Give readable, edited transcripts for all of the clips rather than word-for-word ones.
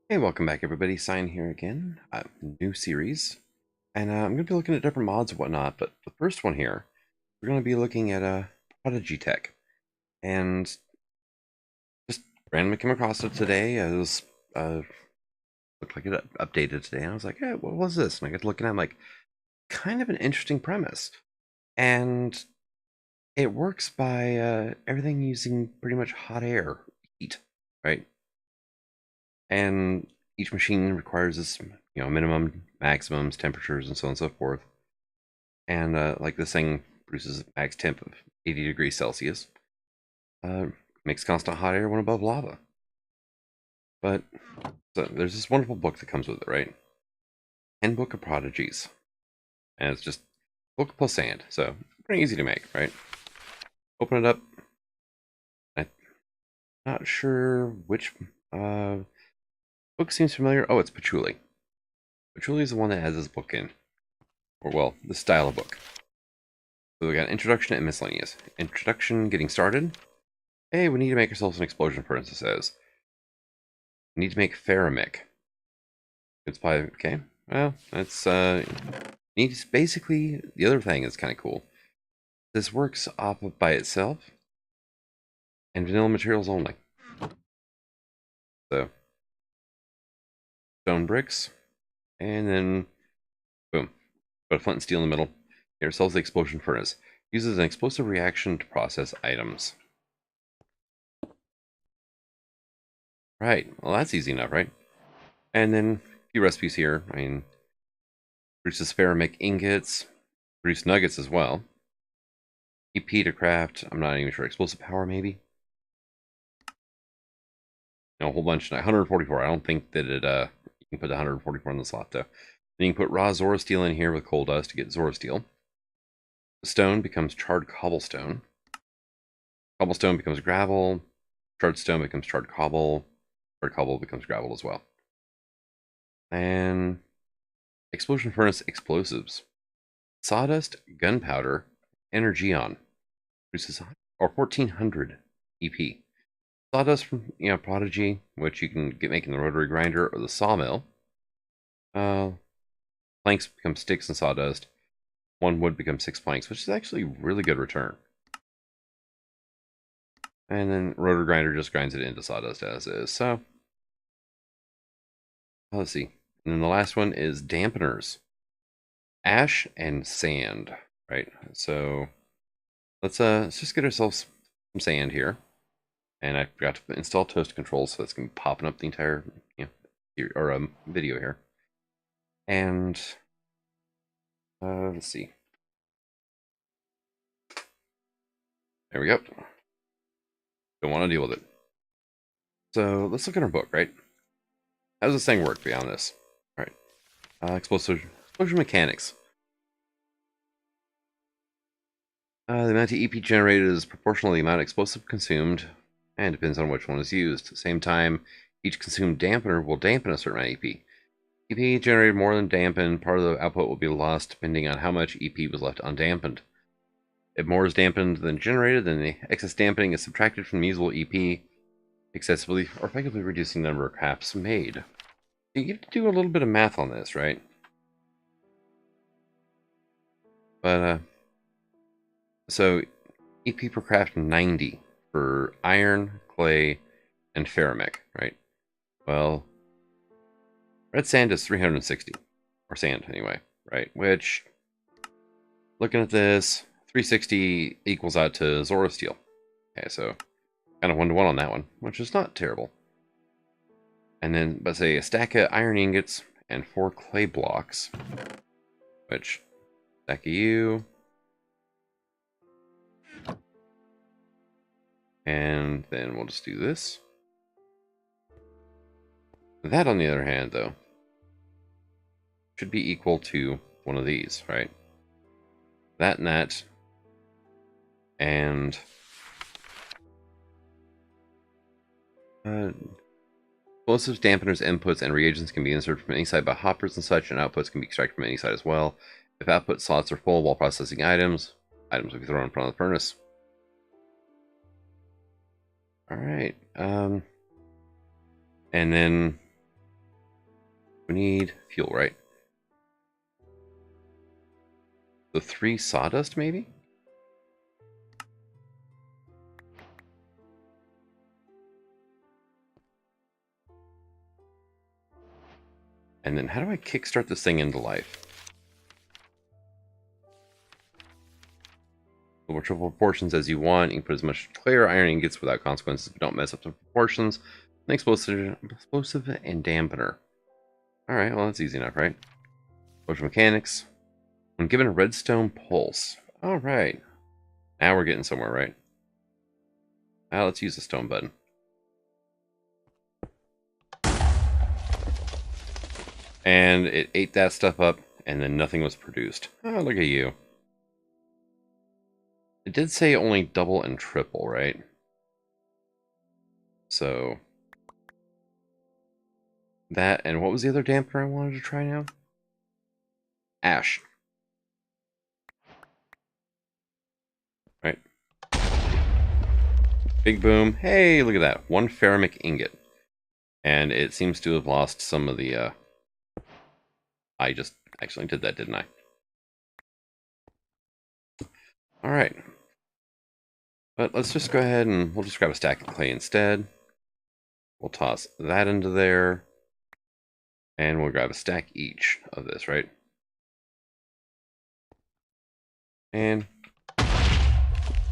Hey, welcome back everybody. Sign here again. New series. And I'm going to be looking at different mods and whatnot, but the first one here, we're going to be looking at Prodigy tech. And just randomly came across it today. It was, looked like it updated today. And I was like, hey, what was this? And I got to looking at it, I'm like, kind of an interesting premise. And it works by everything using pretty much hot air, heat, right? And each machine requires this, minimum, maximums, temperatures, and so on and so forth. And like this thing produces a max temp of 80 degrees Celsius. Uh, Makes constant hot air when above lava. But so there's this wonderful book that comes with it, right? Handbook of Prodigies, and it's just book plus sand, so pretty easy to make, right? Open it up. I'm not sure which uh, book seems familiar. Oh, it's Patchouli. Patchouli is the one that has this book in, or well, the style of book. So we got introduction and miscellaneous. Introduction, getting started. Hey, we need to make ourselves an explosion furnace, it says. We need to make Ferramic. It's by, okay. Well, that's, needs basically, the other thing is kind of cool. This works off of by itself and vanilla materials only. So, stone bricks, and then, boom. Put a flint and steel in the middle. Get ourselves the explosion furnace. Uses an explosive reaction to process items. Right, well that's easy enough, right? And then a few recipes here. I mean, produces ceramic ingots, produce nuggets as well. EP to craft, I'm not even sure, explosive power maybe? No, a whole bunch, 144. I don't think that you can put 144 in the slot though. Then you can put raw Zora steel in here with coal dust to get Zora steel. The stone becomes charred cobblestone. Cobblestone becomes gravel. Charred stone becomes charred cobble. Charred cobble becomes gravel as well. And explosion furnace explosives. Sawdust, gunpowder, energeon. Produces or 1400 EP. Sawdust from Prodigy, which you can get making the rotary grinder or the sawmill. Planks become sticks and sawdust. One wood becomes 6 planks, which is actually a really good return. And then rotor grinder just grinds it into sawdust as is. So let's see. And then the last one is dampeners. Ash and sand. Right. So let's just get ourselves some sand here. And I forgot to install toast controls, so that's gonna be popping up the entire video here. And let's see. There we go. Don't want to deal with it. So let's look at our book, right? How does this thing work beyond this? All right. Explosion mechanics. The amount of EP generated is proportional to the amount of explosive consumed, and depends on which one is used. At the same time, each consumed dampener will dampen a certain amount of EP. EP generated more than dampened, part of the output will be lost depending on how much EP was left undampened. If more is dampened than generated, then the excess dampening is subtracted from the usable EP, excessively or effectively reducing the number of crafts made. You have to do a little bit of math on this, right? But so EP per craft 90 for iron, clay, and ceramic, right? Well, red sand is 360, or sand anyway, right? Which, looking at this, 360 equals out to Zora steel. Okay, so kind of 1-to-1 on that one, which is not terrible. And then, let's say a stack of iron ingots and 4 clay blocks, which, stack of you. And then we'll just do this. That, on the other hand, though, should be equal to one of these, right? That and that. And explosives, dampeners, inputs, and reagents can be inserted from any side by hoppers and such, and outputs can be extracted from any side as well. If output slots are full while processing items will be thrown in front of the furnace. All right. And then We need fuel, right? The 3 sawdust, maybe? And then how do I kickstart this thing into life? Triple proportions as you want. You can put as much clay or iron ingots without consequences, but don't mess up the proportions. An explosive and dampener. Alright, well that's easy enough, right? Explosion mechanics. When given a redstone pulse. Alright. Now we're getting somewhere, right? Now let's use the stone button. And it ate that stuff up, and then nothing was produced. Oh, look at you. It did say only double and triple, right? So that, and what was the other dampener I wanted to try now? Ash. Right. Big boom. Hey, look at that. 1 ceramic ingot. And it seems to have lost some of the, I just actually did that, didn't I? Alright. But let's just go ahead and we'll just grab a stack of clay instead. We'll toss that into there. And we'll grab a stack each of this, right? And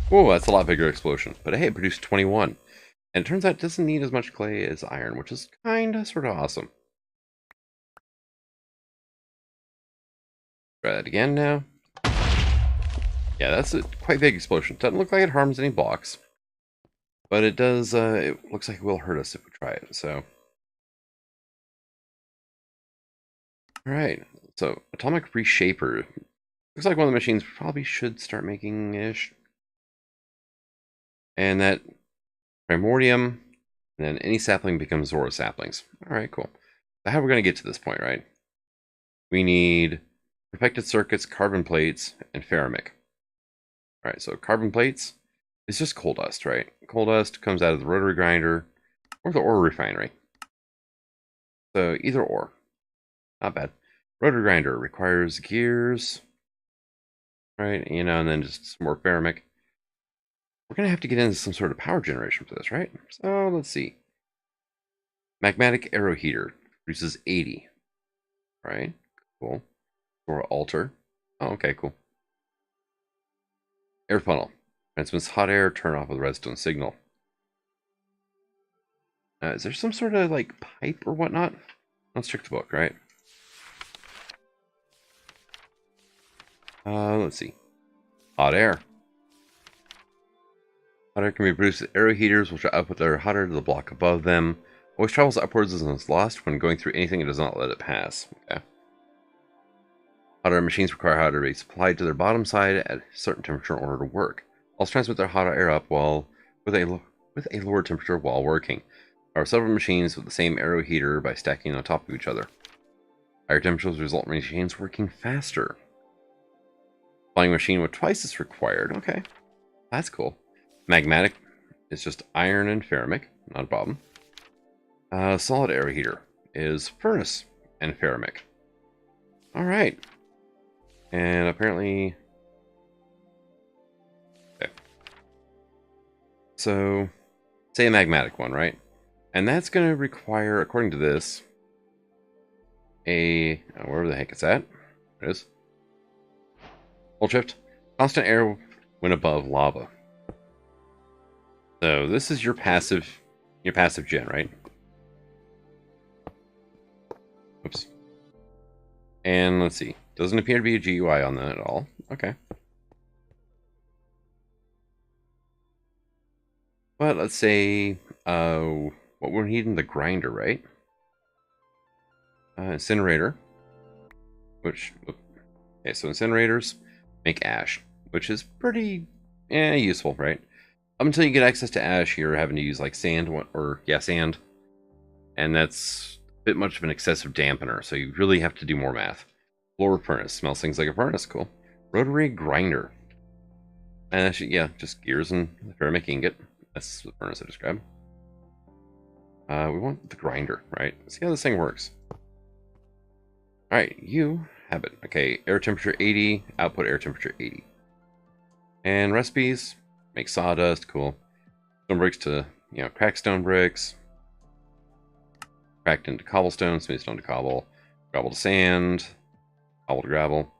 whoa, that's a lot bigger explosion. But hey, it produced 21. And it turns out it doesn't need as much clay as iron, which is kinda sort of awesome. Try that again now. Yeah, that's a quite big explosion. Doesn't look like it harms any blocks. But it does, it looks like it will hurt us if we try it, so. Alright, so Atomic Reshaper. Looks like one of the machines probably should start making-ish. And that Primordium, and then any sapling becomes Zora saplings. Alright, cool. So how are we going to get to this point, right? We need perfected circuits, carbon plates, and ceramic. Alright, so carbon plates is just coal dust, right? Coal dust comes out of the rotary grinder or the ore refinery. So either or. Not bad. Rotary grinder requires gears, right? You know, and then just some more ceramic. We're going to have to get into some sort of power generation for this, right? So let's see. Magmatic arrow heater produces 80. Right? Cool. Or alter. Oh, okay, cool. Air funnel. Transmits hot air, turn off with redstone signal. Is there some sort of like pipe or whatnot? Let's check the book, right? Let's see. Hot air. Hot air can be produced with arrow heaters, which are output that are hotter to the block above them. Always travels upwards and is lost when going through anything and does not let it pass. Okay. Hot air machines require hot air to be supplied to their bottom side at a certain temperature in order to work. Also transmit their hot air up while with a lower temperature while working. There are several machines with the same arrow heater by stacking on top of each other. Higher temperatures result in machines working faster. Flying machine with twice as required. Okay, that's cool. Magmatic is just iron and ceramic, not a problem. Solid arrow heater is furnace and ceramic. All right, and apparently, okay. So, say a magmatic one, right? And that's going to require, according to this, wherever the heck it's at. There it is. Full shift. Constant air when above lava. So this is your passive gen, right? Oops. And let's see. Doesn't appear to be a GUI on that at all. Okay. But let's say, what we're needing, the grinder, right? Incinerator. Which, okay, so incinerators make ash, which is pretty useful, right? Up until you get access to ash, you're having to use like sand, sand. And that's a bit much of an excessive dampener, so you really have to do more math. Floor furnace, smells things like a furnace, cool. Rotary grinder. And actually, yeah, just gears and ceramic ingot. That's the furnace I described. We want the grinder, right? Let's see how this thing works. Alright, you have it. Okay, air temperature 80, output air temperature 80. And recipes, make sawdust, cool. Stone bricks to, crack stone bricks. Cracked into cobblestone, smooth stone to cobble. Gravel to sand. Cobble to gravel.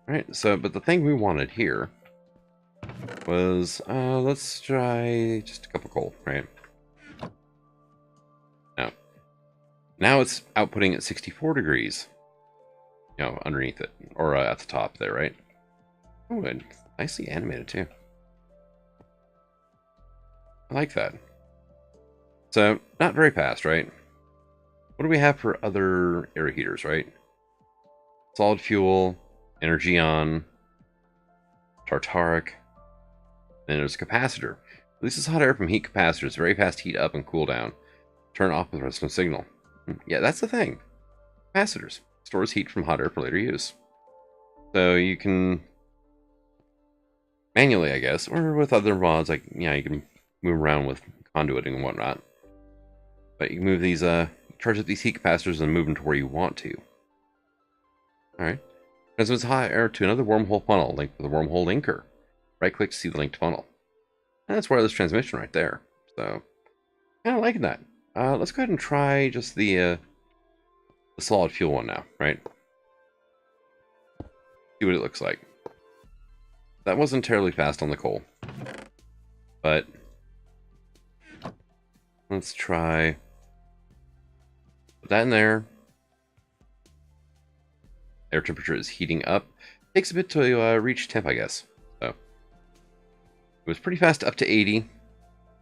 Alright, so, but the thing we wanted here was, let's try just a couple coal, right? Now it's outputting at 64 degrees. Underneath it. Or at the top there, right? Oh, and nicely animated too. I like that. So, not very fast, right? What do we have for other air heaters, right? Solid fuel, energy on, tartaric, then there's capacitor. Releases hot air from heat capacitors, very fast heat up and cool down. Turn off with resonant signal. Yeah, that's the thing. Capacitors. Stores heat from hot air for later use. So you can manually, I guess, or with other mods, like, you can move around with conduiting and whatnot. But you can move these, charge up these heat capacitors and move them to where you want to. Alright. Transmits hot air to another wormhole funnel linked with a wormhole linker. Right click to see the linked funnel. And that's wireless transmission right there. So, kind of liking that. Let's go ahead and try just the solid fuel one now, right? See what it looks like. That wasn't terribly fast on the coal. But let's try put that in there. Air temperature is heating up. Takes a bit to reach temp, I guess. So it was pretty fast up to 80,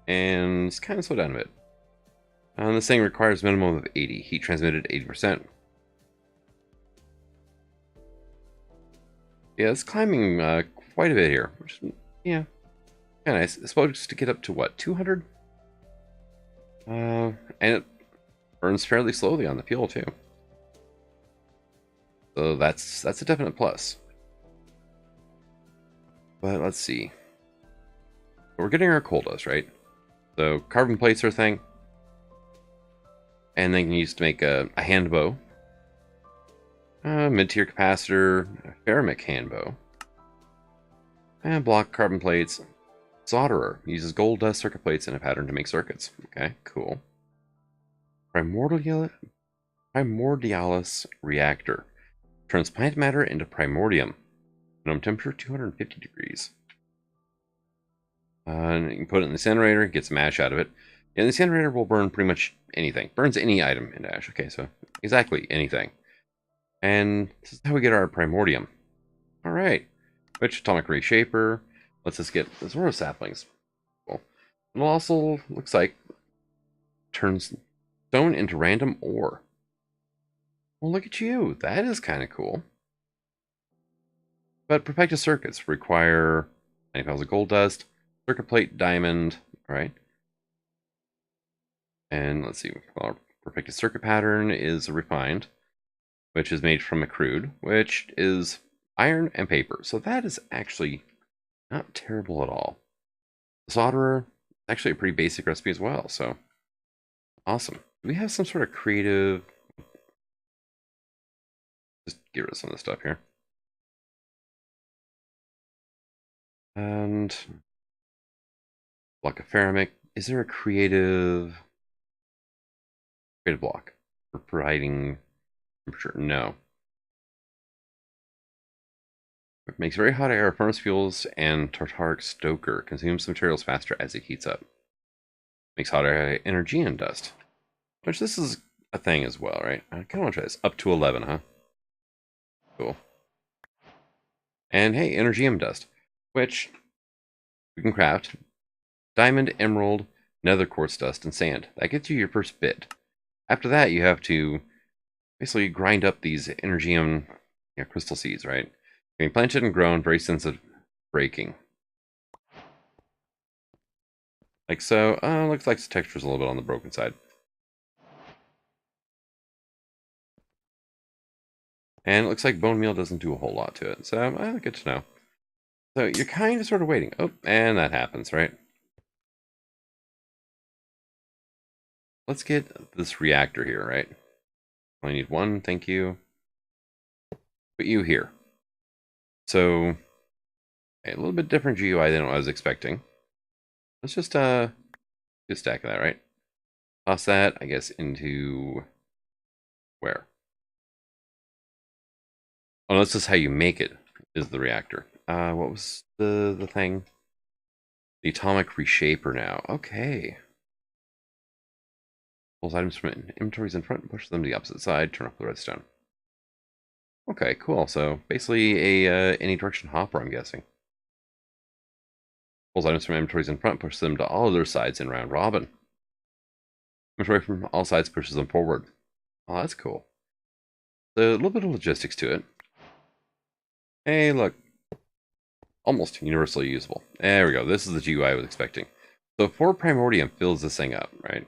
and it's kind of slowed down a bit. This thing requires minimum of 80. Heat transmitted 80%. Yeah, it's climbing quite a bit here, which is, yeah, kind of nice. It's supposed to get up to what, 200? And it burns fairly slowly on the fuel too. So that's a definite plus. But let's see. We're getting our coal dust, right? So carbon plates are a thing. And then you can use to make a hand bow. Mid-tier capacitor, a ceramic hand bow. And block carbon plates. Solderer uses gold dust circuit plates in a pattern to make circuits. Okay, cool. Primordialis reactor. Turns plant matter into primordium. Minimum temperature 250 degrees. And you can put it in the incinerator, get some ash out of it. And the incinerator will burn pretty much anything. Burns any item into ash. Okay, so exactly anything. And this is how we get our primordium. Alright. Which atomic reshaper lets us get the Zoro saplings. Cool. And it also looks like turns stone into random ore. Well, look at you. That is kind of cool. But perfected circuits require 90 pounds of gold dust, circuit plate, diamond, alright. And let's see, our perfected circuit pattern is refined, which is made from a crude, which is iron and paper. So that is actually not terrible at all. The solderer, actually a pretty basic recipe as well, so awesome. Do we have some sort of creative... Just get rid of some of this stuff here. And block of ceramic. Is there a creative block for providing temperature? No. It makes very hot air, furnace fuels, and tartaric stoker. Consumes materials faster as it heats up. Makes hot air energy and dust. Which this is a thing as well, right? I kind of want to try this. Up to 11, huh? Cool. And hey, energy and dust. Which we can craft. Diamond, emerald, nether quartz dust, and sand. That gets you your first bit. After that, you have to basically grind up these energium crystal seeds, right? Being planted and grown, very sensitive breaking. Like so. Looks like the texture's a little bit on the broken side. And it looks like bone meal doesn't do a whole lot to it. So, good to know. So, you're kind of sort of waiting. Oh, and that happens, right? let's get this reactor here, right? I need one, thank you. Put you here. So, a little bit different GUI than what I was expecting. Let's just do a stack of that, right? Toss that, I guess, into where? Oh, this is how you make it, is the reactor. What was the thing? The atomic reshaper now. Okay. Pulls items from inventories in front, push them to the opposite side, turn off the redstone. Okay, cool. So basically a any direction hopper, I'm guessing. Pulls items from inventories in front, pushes them to all other sides in round robin. Inventory from all sides pushes them forward. Oh, that's cool. So a little bit of logistics to it. Hey, look. Almost universally usable. There we go. This is the GUI I was expecting. So 4 Primordium fills this thing up, right?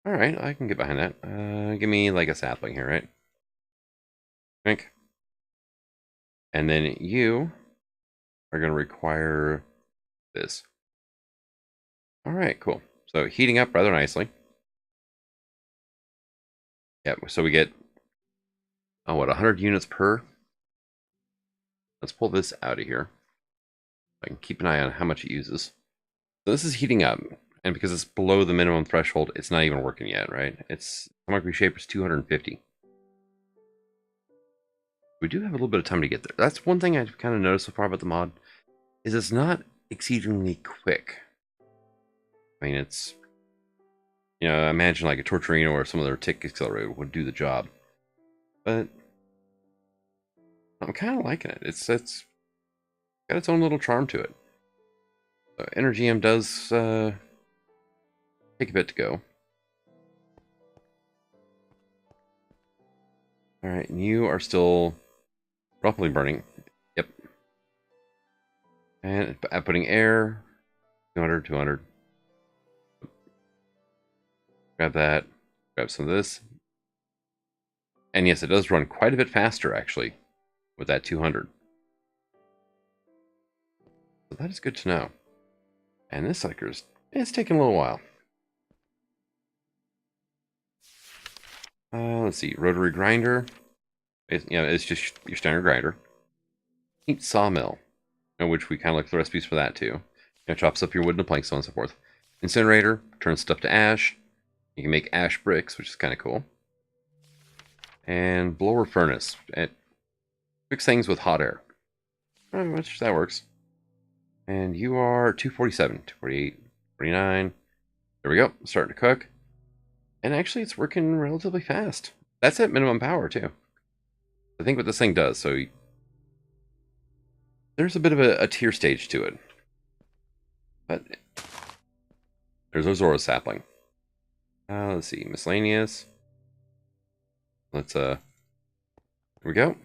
Alright, I can get behind that. Give me like a sapling here, right? Think. And then you are going to require this. Alright, cool. So heating up rather nicely. Yep, so we get, oh, what, 100 units per? Let's pull this out of here. I can keep an eye on how much it uses. So this is heating up, and because it's below the minimum threshold, it's not even working yet, right? It's atomic reshaper is 250. We do have a little bit of time to get there. That's one thing I've kind of noticed so far about the mod, is it's not exceedingly quick. I mean, it's, you know, imagine like a Torturino or some other tick accelerator would do the job. But I'm kind of liking it. It's got its own little charm to it. So Energium does take a bit to go. Alright, and you are still roughly burning. Yep. And putting air, 200, 200. Grab that. Grab some of this. And yes, it does run quite a bit faster, actually, with that 200. So that is good to know. And this sucker's, it's taking a little while. Let's see, rotary grinder. It's just your standard grinder. Heat sawmill, which we kind of look at the recipes for that too. Chops up your wood and planks, so on and so forth. Incinerator turns stuff to ash. You can make ash bricks, which is kind of cool. And blower furnace. It fix things with hot air. Which that works. And you are 247, 248, 49. There we go. Starting to cook. And actually, it's working relatively fast. That's at minimum power, too. I think what this thing does, so there's a bit of a tier stage to it. But there's a Zora sapling. Let's see, miscellaneous. Let's, here we go.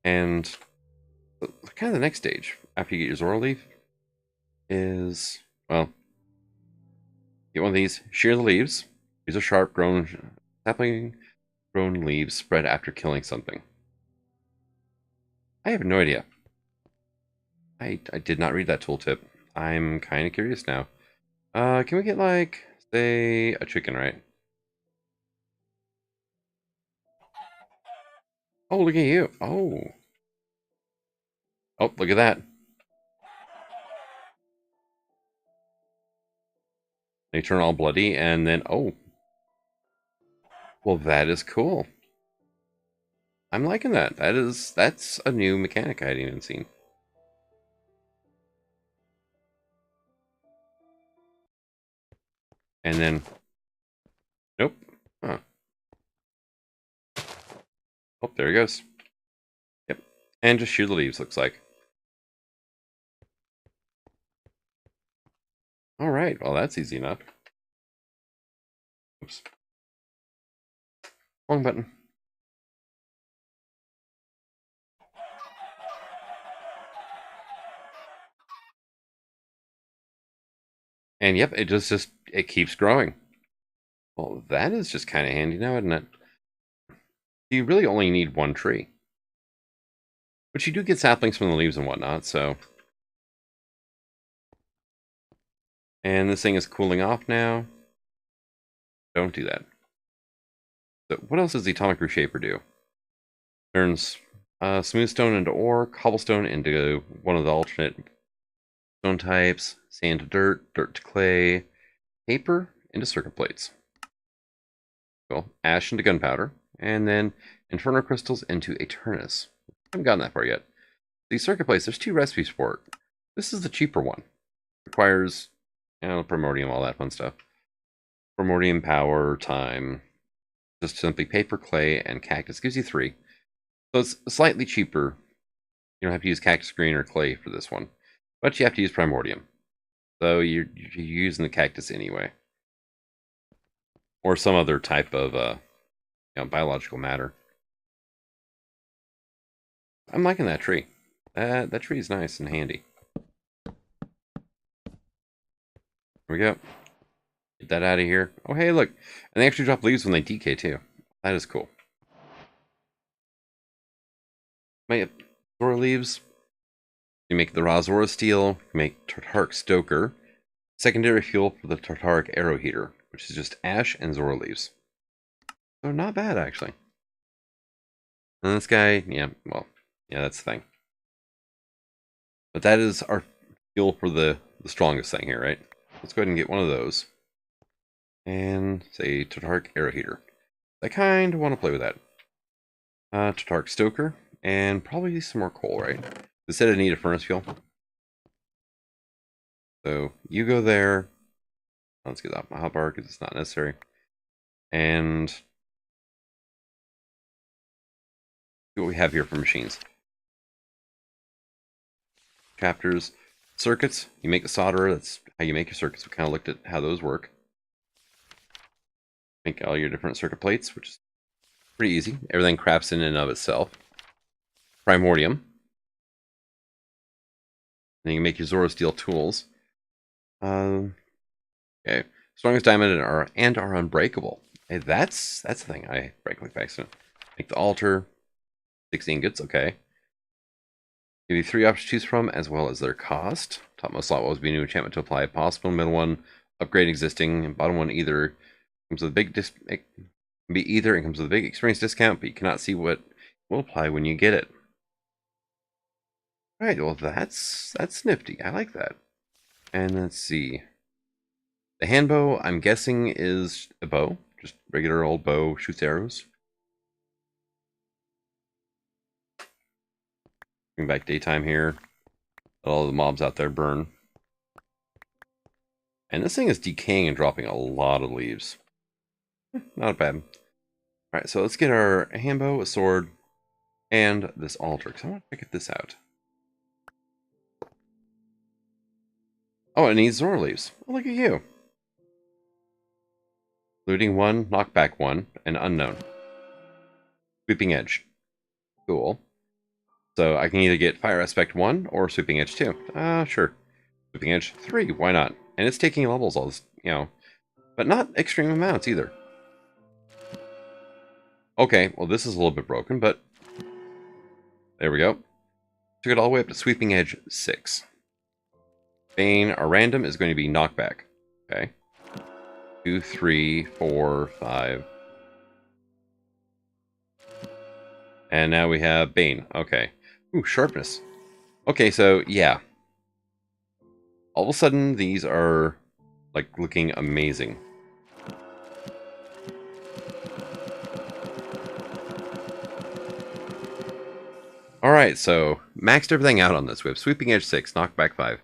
And kind of the next stage, after you get your Zora leaf, is, well, get one of these, shear the leaves. These are sharp, grown, sapling grown leaves spread after killing something. I have no idea. I did not read that tooltip. I'm kind of curious now. Can we get, like, say, a chicken, right? Oh, look at you. Oh. Oh, look at that. They turn all bloody, and then, oh. Well, that is cool. I'm liking that. That's a new mechanic I hadn't even seen. And then, nope. Huh. Oh, there he goes. Yep. And just shear the leaves, looks like. All right. Well, that's easy enough. Oops. Wrong button. And yep, it keeps growing. Well, that is just kind of handy now, isn't it? You really only need one tree. But you do get saplings from the leaves and whatnot, so. And this thing is cooling off now. Don't do that. So what else does the atomic reshaper do? Turns smooth stone into ore, cobblestone into one of the alternate stone types, sand to dirt, dirt to clay, paper into circuit plates. Cool. Ash into gunpowder, and then inferno crystals into Eternus. I haven't gotten that far yet. These circuit plates, there's 2 recipes for it. This is the cheaper one. Requires, primordium, all that fun stuff. Primordium, power, time. Just simply paper, clay, and cactus. Gives you 3. So it's slightly cheaper. You don't have to use cactus green or clay for this one. But you have to use primordium. So you're using the cactus anyway. Or some other type of biological matter. I'm liking that tree. That tree is nice and handy. Here we go. Get that out of here. Oh, hey, look. And they actually drop leaves when they decay, too. That is cool. My Zora leaves. You make the raw Zora steel. You make Tartaric Stoker. Secondary fuel for the Tartaric Arrow Heater, which is just ash and Zora leaves. So not bad, actually. And this guy, yeah, that's the thing. But that is our fuel for the strongest thing here, right? Let's go ahead and get one of those. And say Tartaric Arrow Heater. I kind of want to play with that. Tartaric Stoker. And probably some more coal, right? Instead I need a furnace fuel. So you go there. Let's get off my hotbar because it's not necessary. And see what we have here for machines. Chapters. Circuits. You make the solderer. That's how you make your circuits. We kind of looked at how those work. Make all your different circuit plates, which is pretty easy. Everything crafts in and of itself. Primordium. Then you can make your Zora steel tools. Okay. Strongest diamond and are unbreakable. Hey, that's the thing I break like accident. Make the altar. 6 ingots, okay. Give you 3 options to choose from, as well as their cost. Topmost slot will always be a new enchantment to apply. Possible. Middle one, upgrade existing. And bottom one either comes with a big it comes with a big experience discount, but you cannot see what will apply when you get it. Alright, well that's nifty. I like that. And let's see. The hand bow, I'm guessing, is a bow. Just regular old bow, shoots arrows. Bring back daytime here. Let all the mobs out there burn. And this thing is decaying and dropping a lot of leaves. Not bad. Alright, so let's get our hand bow, a sword, and this altar, because I want to check this out. Oh, it needs Zora leaves. Oh, look at you. Looting 1, knockback 1, and unknown. Sweeping edge. Cool. So I can either get fire aspect 1 or sweeping edge 2. Sure. Sweeping edge 3, why not? And it's taking levels all this, but not extreme amounts either. Okay, well this is a little bit broken, but there we go. Took it all the way up to sweeping edge 6. Bane, our random is going to be knockback. Okay. 2, 3, 4, 5. And now we have Bane. Okay. Ooh, sharpness. Okay, so yeah. All of a sudden, these are like looking amazing. Alright, so maxed everything out on this. We have Sweeping Edge 6, Knockback 5,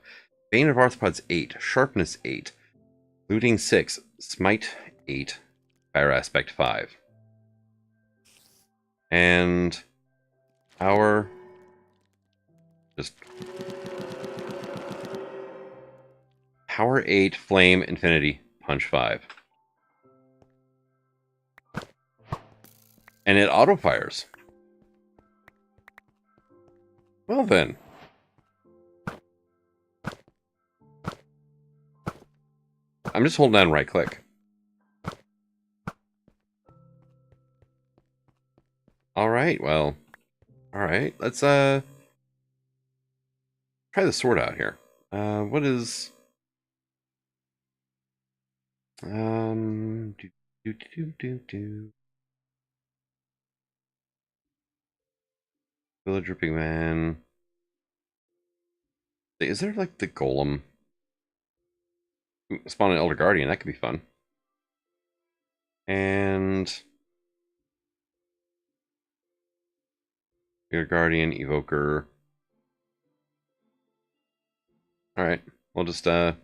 Bane of Arthropods 8, Sharpness 8, Looting 6, Smite 8, Fire Aspect 5. And our just Power 8, Flame, Infinity, Punch 5. And it auto-fires. Well then. I'm just holding down right click. Alright, well. Alright, let's try the sword out here. What is... Do, do, do, do, do. Village Dripping Man. Is there like the golem? Spawn an Elder Guardian, that could be fun. And Elder Guardian, Evoker. Alright, we'll just do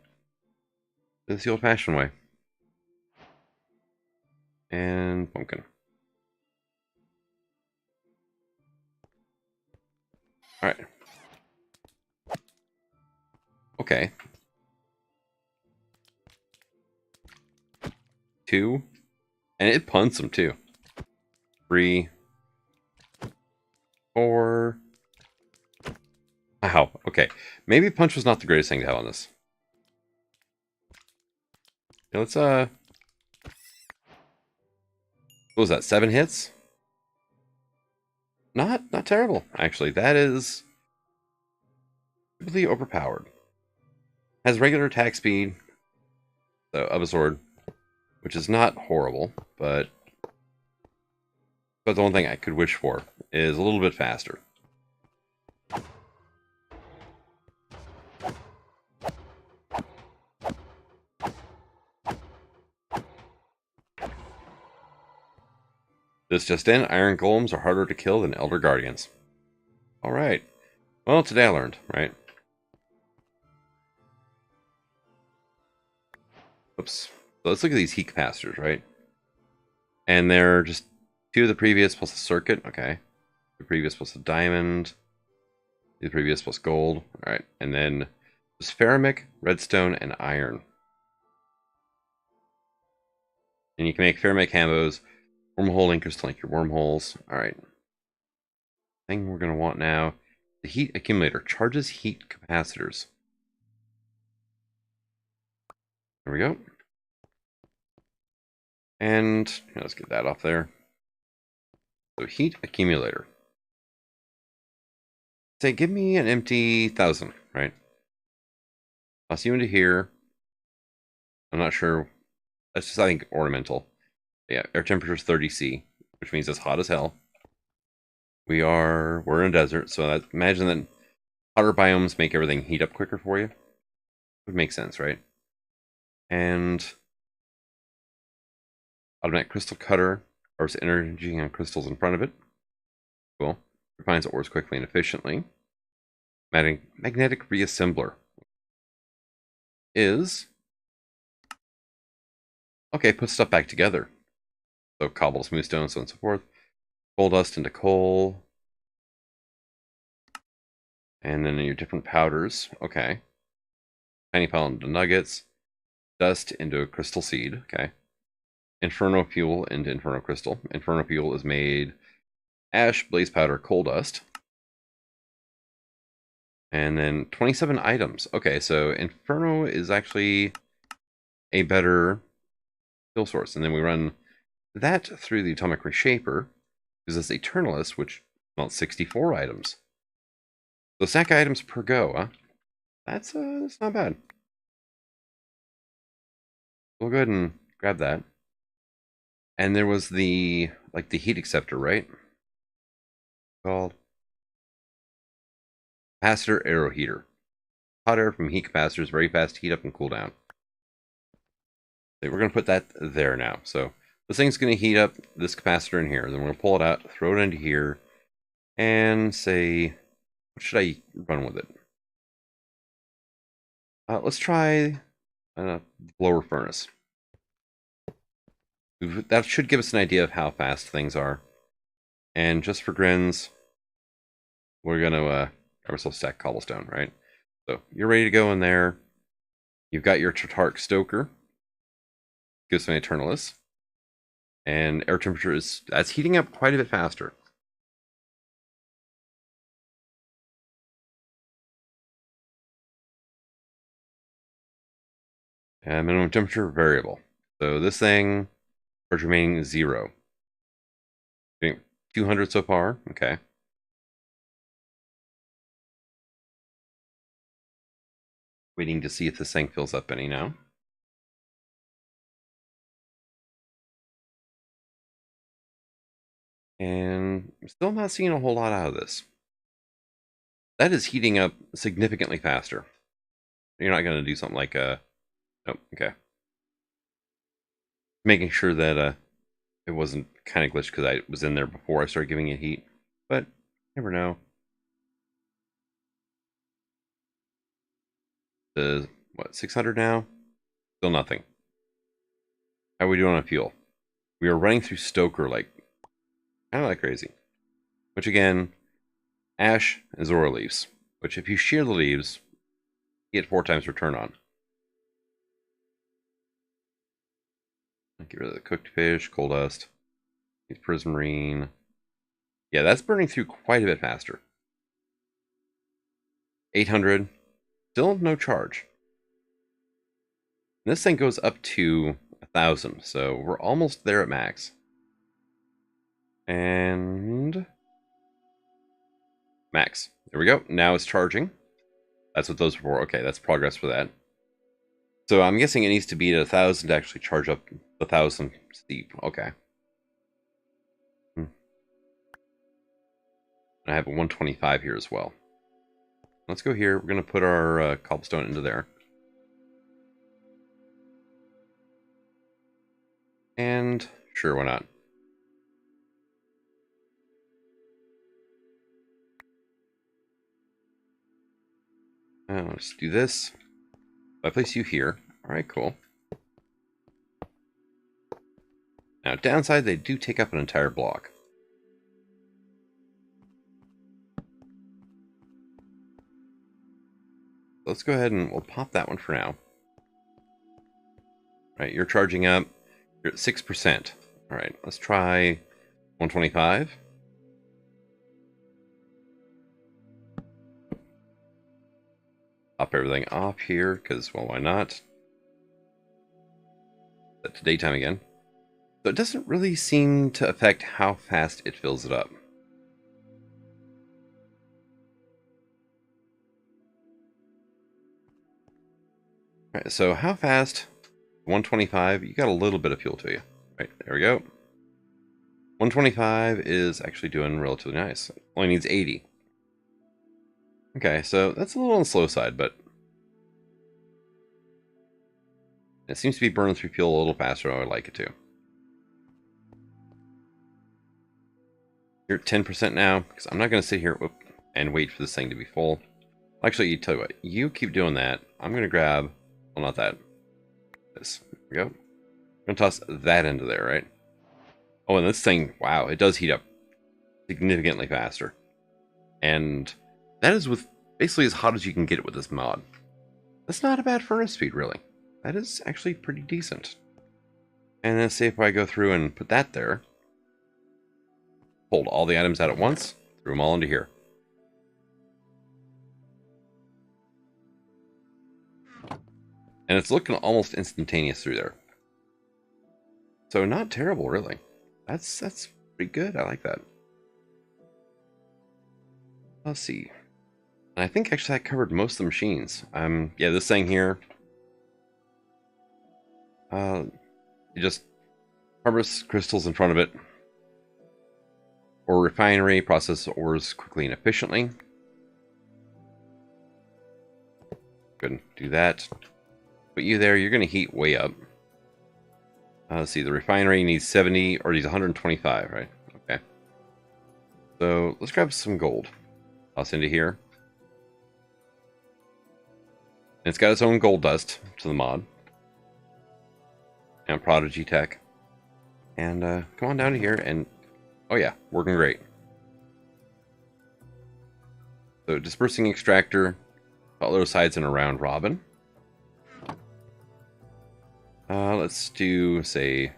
this the old-fashioned way. And Pumpkin. Alright. Okay. 2. And it punts them too. 3. 4. Wow, okay. Maybe punch was not the greatest thing to have on this. Yeah, let's what was that, 7 hits? Not terrible, actually. That is really overpowered. Has regular attack speed of a sword, which is not horrible, but the one thing I could wish for is a little bit faster. This just in, Iron Golems are harder to kill than Elder Guardians. Alright. Well, today I learned, right? Oops. So let's look at these heat capacitors, right? And they're just 2 of the previous plus a circuit. Okay. The previous plus a diamond. The previous plus gold. Alright. And then just ceramic, redstone, and iron. And you can make ceramic hambos, wormhole linkers to link your wormholes. Alright. Thing we're going to want now. The heat accumulator charges heat capacitors. There we go. And let's get that off there. So heat accumulator. Say, give me an empty 1,000, right? Toss you into here. I'm not sure. That's just, I think, ornamental. Yeah, air temperature is 30°C, which means it's hot as hell. We're in a desert, so imagine that hotter biomes make everything heat up quicker for you. Would make sense, right? And automatic crystal cutter harvests energy on crystals in front of it. Cool. Refines ores quickly and efficiently. Magnetic reassembler is okay. Put stuff back together. So cobble, smooth stone, so on and so forth. Coal dust into coal. And then your different powders. Okay. Tiny pile into nuggets. Dust into a crystal seed. Okay. Inferno fuel into inferno crystal. Inferno fuel is made ash, blaze powder, coal dust. And then 27 items. Okay, so inferno is actually a better fuel source. And then we run that through the atomic reshaper. Because it's Eternalist, which wants 64 items. So stack items per go, huh? That's not bad. We'll go ahead and grab that. And there was the heat acceptor, right? Called capacitor arrow heater. Hot air from heat capacitors very fast heat up and cool down. Okay, we're gonna put that there now. So this thing's gonna heat up this capacitor in here. Then we're gonna pull it out, throw it into here, and say, what should I run with it? Let's try blower furnace. That should give us an idea of how fast things are. And just for grins, we're going to grab ourselves stack cobblestone, right? So you're ready to go in there. You've got your Tartaric Stoker. Gives me Eternalist. And air temperature that's heating up quite a bit faster. And minimum temperature variable. So this thing is remaining 0. 200 so far. Okay. Waiting to see if this thing fills up any now. And I'm still not seeing a whole lot out of this. That is heating up significantly faster. You're not going to do something like nope, okay. Making sure that it wasn't kind of glitched because I was in there before I started giving it heat. But never know. The what, 600 now? Still nothing. How are we doing on fuel? We are running through Stoker like kind of like crazy. Which again, ash and Zora leaves. Which if you shear the leaves, you get 4 times return on. Get rid of the cooked fish, coal dust, prismarine. Yeah, that's burning through quite a bit faster. 800, still no charge. And this thing goes up to 1,000, so we're almost there at max. And max. There we go. Now it's charging. That's what those were for. Okay, that's progress for that. So I'm guessing it needs to be at 1,000 to actually charge up the 1,000 steep. Okay. I have a 125 here as well. Let's go here. We're going to put our cobblestone into there. And sure, why not? Let's do this. I place you here. All right, cool. Now, downside, they do take up an entire block. Let's go ahead and we'll pop that one for now. All right, you're charging up. You're at 6%. All right, let's try 125. Pop everything off here, because, well, why not? Set to daytime again. So it doesn't really seem to affect how fast it fills it up. All right, so how fast? 125, you got a little bit of fuel to you. Right, there we go. 125 is actually doing relatively nice. Only needs 80. Okay, so that's a little on the slow side, but it seems to be burning through fuel a little faster than I would like it to. You're at 10% now, because I'm not going to sit here and wait for this thing to be full. Actually, you tell you what, you keep doing that. I'm going to grab, well, not that. This. There we go. I'm going to toss that into there, right? Oh, and this thing, wow, it does heat up significantly faster. And that is with basically as hot as you can get it with this mod. That's not a bad furnace speed, really. That is actually pretty decent. And then say if I go through and put that there, pulled all the items out at once, threw them all into here. And it's looking almost instantaneous through there. So not terrible, really. That's pretty good. I like that. Let's see. And I think actually I covered most of the machines. Yeah, this thing here. You just harvest crystals in front of it. Or refinery, process ores quickly and efficiently. Couldn't do that. Put you there, you're going to heat way up. Let's see, the refinery needs 70, or needs 125, right? Okay. So let's grab some gold. Toss into here. And it's got its own gold dust to the mod. And Prodigy tech. And come on down to here and... Oh yeah, working great. So dispersing extractor. Butler sides and around Robin. Let's do, say,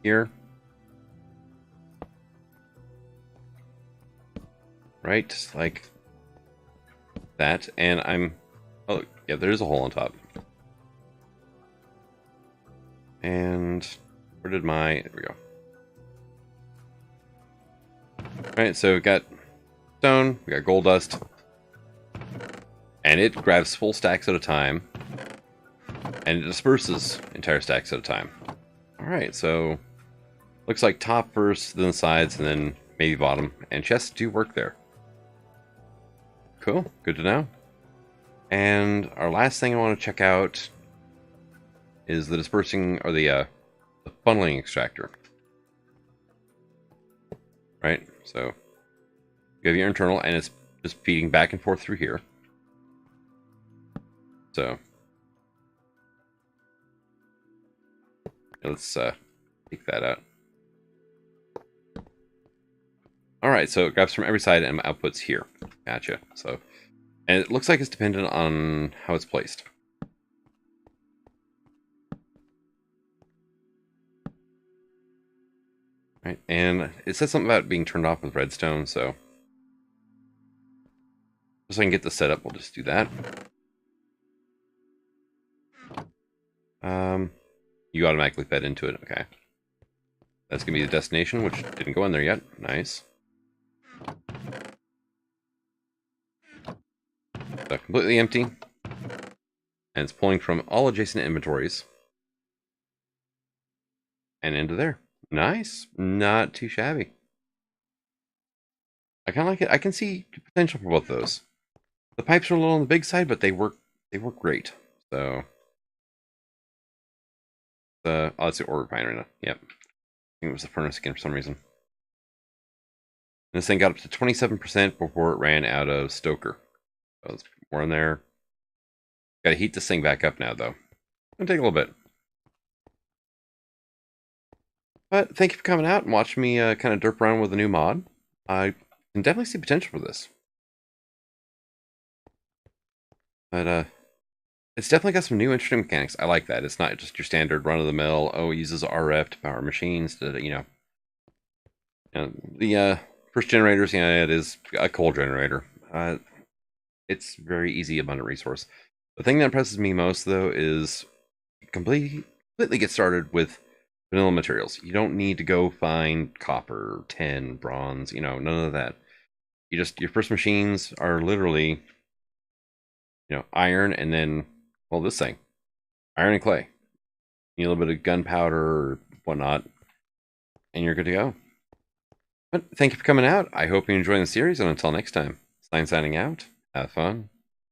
here. Right, like that. And I'm... Oh, yeah, there's a hole on top. And where did my... There we go. Alright, so we got stone, we got gold dust. And it grabs full stacks at a time. And it disperses entire stacks at a time. Alright, so Looks like top first, then sides, and then maybe bottom. And chests do work there. Cool, good to know. And our last thing I want to check out is the dispersing, or the funneling extractor. Right, so you have your internal, and it's just feeding back and forth through here. So let's take that out. All right, so it grabs from every side and outputs here. Gotcha. So, and it looks like it's dependent on how it's placed. Right, and it says something about being turned off with redstone, so just so I can get the setup, we'll just do that. You automatically fed into it, okay. That's gonna be the destination, which didn't go in there yet. Nice. So completely empty. And it's pulling from all adjacent inventories. And into there. Nice. Not too shabby. I kind of like it. I can see potential for both those. The pipes are a little on the big side, but they work great. So oh, that's the ore refinery now. Yep. I think it was the furnace again for some reason. And this thing got up to 27% before it ran out of stoker. So let's put more in there. Gotta heat this thing back up now, though. It'll take a little bit. But thank you for coming out and watching me kind of derp around with a new mod. I can definitely see potential for this. But it's definitely got some new interesting mechanics. I like that. It's not just your standard run-of-the-mill, oh, it uses RF to power machines, you know. The first generators, it is a coal generator. It's very easy, abundant resource. The thing that impresses me most, though, is completely get started with vanilla materials. You don't need to go find copper, tin, bronze, none of that. Your first machines are literally, iron, and then, well, this thing, iron and clay. You need a little bit of gunpowder or whatnot, and you're good to go. But thank you for coming out. I hope you're enjoying the series, and until next time, signing out. Have fun.